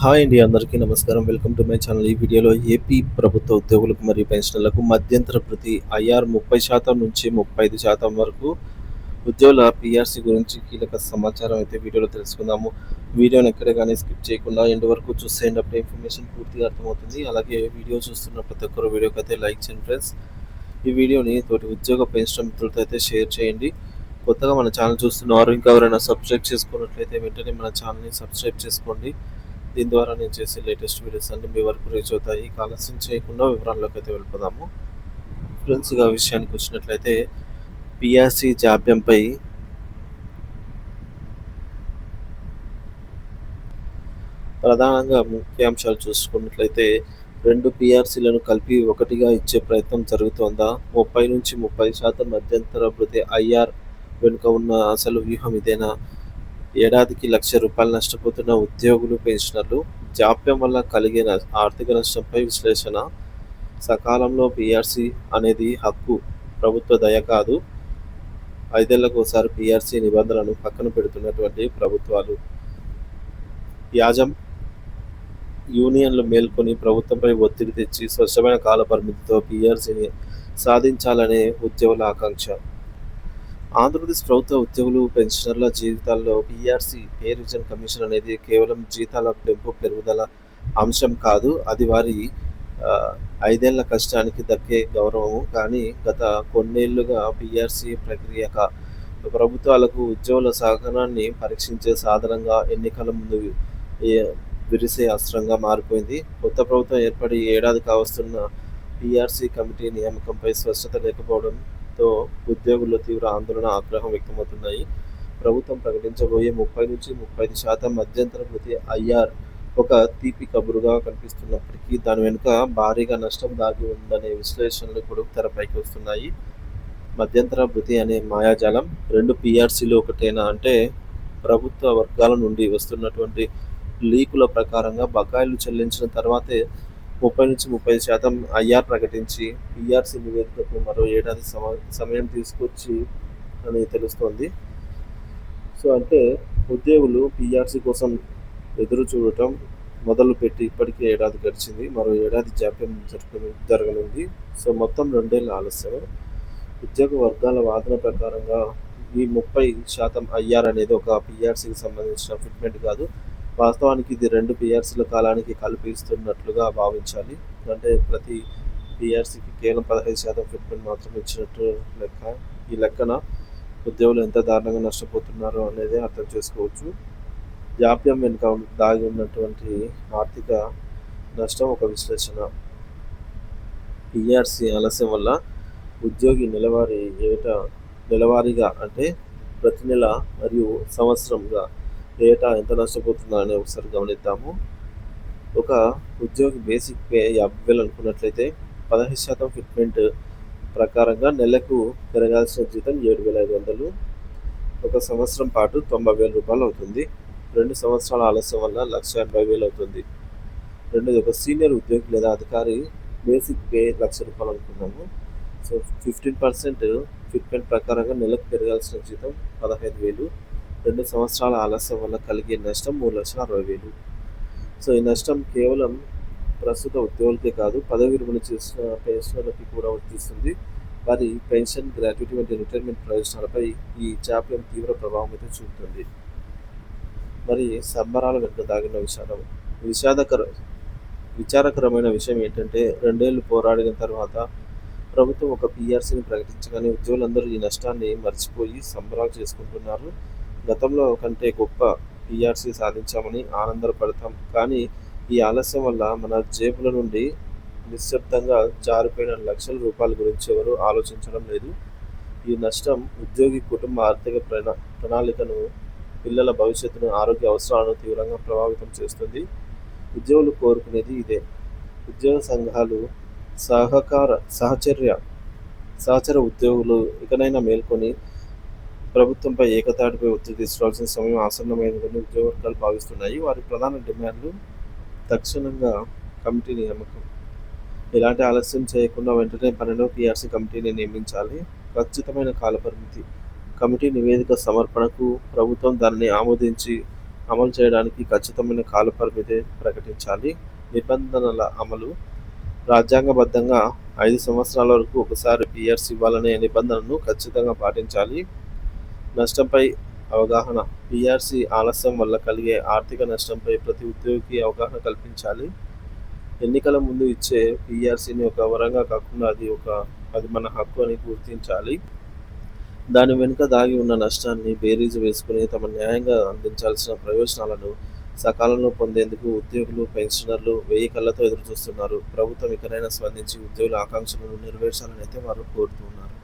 Hi అండి. అందరికీ నమస్కారం. Welcome to my channel. ఈ వీడియోలో ఏపీ ప్రభుత్వ ఉద్యోగులకు మరియు పెన్షనర్లకు మధ్యంతర భృతి ఐఆర్ 30% నుంచి 35% వరకు ఉద్యోగుల పీఆర్సీ గురించి కీలక సమాచారం అయితే వీడియోలో తెలుసుకుందాము. వీడియోని ఎక్కడ గాని స్కిప్ చేయకుండా ఎండ్ వరకు చూసేయండి. అప్పుడే ఇన్ఫర్మేషన్ పూర్తిగా అర్థమవుతుంది. అలాగే వీడియో చూస్తున్న ప్రతి ఒక్కరు వీడియోకైతే లైక్ చేయండి ఫ్రెండ్స్. ఈ వీడియోని తోటి ఉద్యోగ పెన్షన్ మిత్రులతో అయితే షేర్ చేయండి. కొత్తగా మన ఛానల్ చూస్తున్నవారు ఇంకా ఎవరైనా సబ్స్క్రైబ్ చేసుకున్నట్లయితే వెంటనే మన ఛానల్‌ని సబ్స్క్రైబ్ చేసుకోండి. దీని ద్వారా నేను చేసే లేటెస్ట్ వీడియోస్ అన్ని మీ వరకు రీచ్ అవుతాయి. ఇక ఆలస్యం చేయకుండా వివరాల్లోకి అయితే వెళ్ళిపోదాము. ఫ్రెండ్స్, ఇక విషయానికి వచ్చినట్లయితే పీఆర్సీ జాప్యంపై ప్రధానంగా ముఖ్యాంశాలు చూసుకున్నట్లయితే 2 పీఆర్సీలను కలిపి ఒకటిగా ఇచ్చే ప్రయత్నం జరుగుతోందా? 30-30% మధ్యంతర భృతి ఐఆర్ వెనుక ఉన్న అసలు వ్యూహం ఇదేనా? ఏడాదికి ₹1,00,000 నష్టపోతున్న ఉద్యోగులు, పెన్షనర్లు. జాప్యం వల్ల కలిగే ఆర్థిక నష్టంపై విశ్లేషణ. సకాలంలో పీఆర్సీ అనేది హక్కు, ప్రభుత్వ దయ కాదు. 5 ఏళ్లకోసారి పీఆర్సీ నిబంధనలను పక్కన పెడుతున్నటువంటి ప్రభుత్వాలు. యూనియన్లు మేల్కొని ప్రభుత్వంపై ఒత్తిడి తెచ్చి స్పష్టమైన కాలపరిమితితో పీఆర్సీని సాధించాలనే ఉద్యోగుల ఆకాంక్ష. ఆంధ్రప్రదేశ్ ప్రభుత్వ ఉద్యోగులు, పెన్షనర్ల జీవితాల్లో పీఆర్సీ పే రివిజన్ కమిషన్ అనేది కేవలం జీతాల పెంపు, పెరుగుదల అంశం కాదు. అది వారి 5 ఏళ్ల కష్టానికి దక్కే గౌరవము. కానీ గత కొన్నేళ్లుగా పీఆర్సీ ప్రక్రియ ప్రభుత్వాలకు ఉద్యోగుల సహకారాన్ని పరీక్షించే సాధనంగా, ఎన్నికల ముందు విరిసే అస్త్రంగా మారిపోయింది. కొత్త ప్రభుత్వం ఏర్పడి ఏడాది కావస్తున్న పీఆర్సీ కమిటీ నియామకంపై స్పష్టత లేకపోవడంతో ఉద్యోగుల్లో తీవ్ర ఆందోళన, ఆగ్రహం వ్యక్తమవుతున్నాయి. ప్రభుత్వం ప్రకటించబోయే 30-35% మధ్యంతర భృతి ఐఆర్ ఒక తీపి కబురుగా కనిపిస్తున్నప్పటికీ దాని వెనుక భారీగా నష్టం దాగి ఉందనే విశ్లేషణలు ఇప్పుడు తెరపైకి వస్తున్నాయి. మధ్యంతర భృతి అనే మాయాజాలం 2 పీఆర్సీలు ఒకటేనా అంటే, ప్రభుత్వ వర్గాల నుండి వస్తున్నటువంటి లీకుల ప్రకారంగా బకాయిలు చెల్లించిన తర్వాతే 30-35% ఐఆర్ ప్రకటించి పీఆర్సీ నివేదికకు మరో ఏడాది సమయం తీసుకొచ్చి అని తెలుస్తోంది. సో అంటే ఉద్యోగులు పీఆర్సీ కోసం ఎదురు చూడటం మొదలుపెట్టి ఇప్పటికే ఏడాది గడిచింది. మరో ఏడాది జాప్యం జరగనుంది. సో మొత్తం 2 ఏళ్ల ఆలస్యం. ఉద్యోగ వర్గాల వాదన ప్రకారంగా ఈ 30% ఐఆర్ అనేది ఒక పీఆర్సీకి సంబంధించిన ఫిట్మెంట్ కాదు. వాస్తవానికి ఇది 2 పీఆర్సీల కాలానికి కలిపి ఇస్తున్నట్లుగా భావించాలి. అంటే ప్రతి పీఆర్సీకి కేవలం 15% ఫిట్మెంట్ మాత్రమే ఇచ్చినట్టు లెక్క. ఈ లెక్కన ఉద్యోగులు ఎంత దారుణంగా నష్టపోతున్నారో అనేది అర్థం చేసుకోవచ్చు. జాప్యం వెనుక దాగి ఉన్నటువంటి ఆర్థిక నష్టం ఒక విశ్లేషణ. పీఆర్సీ ఆలస్యం వల్ల ఉద్యోగి నెలవారీగా అంటే ప్రతి నెల మరియు సంవత్సరంగా ఏటా ఎంత నష్టపోతున్నారని ఒకసారి గమనిద్దాము. ఒక ఉద్యోగి బేసిక్ పే 50,000 అనుకున్నట్లయితే 15% ఫిట్మెంట్ ప్రకారంగా నెలకు పెరగాల్సిన జీతం 7,500. ఒక సంవత్సరం పాటు ₹90,000 అవుతుంది. 2 సంవత్సరాల ఆలస్యం వల్ల ₹1,80,000 అవుతుంది. రెండోది, ఒక సీనియర్ ఉద్యోగి లేదా అధికారి బేసిక్ పే ₹1,00,000 అనుకున్నాము. సో 15% ఫిట్మెంట్ ప్రకారంగా నెలకు పెరగాల్సిన జీతం 15,000. 2 సంవత్సరాల ఆలస్యం వల్ల కలిగే నష్టం 3,60,000. సో ఈ నష్టం కేవలం ప్రస్తుత ఉద్యోగులకే కాదు, పదవి విరమణ చేసిన పెన్షనర్లకి కూడా వర్తిస్తుంది. వారి పెన్షన్, గ్రాట్యుటీ వంటి రిటైర్మెంట్ ప్రయోజనాలపై ఈ జాప్యం తీవ్ర ప్రభావం అయితే చూపుతుంది. మరి సంబరాల వెనుక దాగిన విచారకరమైన విషయం ఏంటంటే, 2 ఏళ్లు పోరాడిన తర్వాత ప్రభుత్వం ఒక పీఆర్సీని ప్రకటించగానే ఉద్యోగులందరూ ఈ నష్టాన్ని మర్చిపోయి సంబరాలు చేసుకుంటున్నారు. గతంలో కంటే గొప్ప పీఆర్సీ సాధించామని ఆనందపడతాం. కానీ ఈ ఆలస్యం వల్ల మన జేబుల నుండి నిశ్శబ్దంగా జారిపోయిన ₹1,00,000 గురించి ఎవరూ ఆలోచించడం లేదు. ఈ నష్టం ఉద్యోగి కుటుంబ ఆర్థిక ప్రణాళికను, పిల్లల భవిష్యత్తును, ఆరోగ్య అవసరాలను తీవ్రంగా ప్రభావితం చేస్తుంది. ఉద్యోగులు కోరుకునేది ఇదే. ఉద్యోగ సంఘాలు, సహచర ఉద్యోగులు ఇకనైనా మేల్కొని ప్రభుత్వంపై ఏకతాటిపై ఒత్తిడి తీసుకురావాల్సిన సమయం ఆసన్నమైందని ఉద్యోగ వర్గాలు భావిస్తున్నాయి. వారి ప్రధాన డిమాండ్లు: తక్షణంగా కమిటీ నియామకం, ఎలాంటి ఆలస్యం చేయకుండా వెంటనే పనిలో పీఆర్సీ కమిటీని నియమించాలి, ఖచ్చితమైన కాలపరిమితి, కమిటీ నివేదిక సమర్పణకు ప్రభుత్వం దానిని ఆమోదించి అమలు చేయడానికి ఖచ్చితమైన కాలపరిమితి ప్రకటించాలి. నిబంధనల అమలు రాజ్యాంగబద్ధంగా 5 సంవత్సరాల వరకు ఒకసారి పీఆర్సీ ఇవ్వాలనే నిబంధనను ఖచ్చితంగా పాటించాలి. నష్టంపై అవగాహన పీఆర్సీ ఆలస్యం వల్ల కలిగే ఆర్థిక నష్టంపై ప్రతి ఉద్యోగికి అవగాహన కల్పించాలి. ఎన్నికల ముందు ఇచ్చే పీఆర్సీని ఒక వరంగా కాకుండా అది మన హక్కు అని గుర్తించాలి. దాని వెనుక దాగి ఉన్న నష్టాన్ని బేరీజు వేసుకుని తమ న్యాయంగా అందించాల్సిన ప్రయోజనాలను సకాలంలో పొందేందుకు ఉద్యోగులు, పెన్షనర్లు వెయ్యి కళ్ళతో ఎదురుచూస్తున్నారు. ప్రభుత్వం ఇకనైనా స్పందించి ఉద్యోగుల ఆకాంక్షలను నెరవేర్చాలని అయితే వారు కోరుతున్నారు.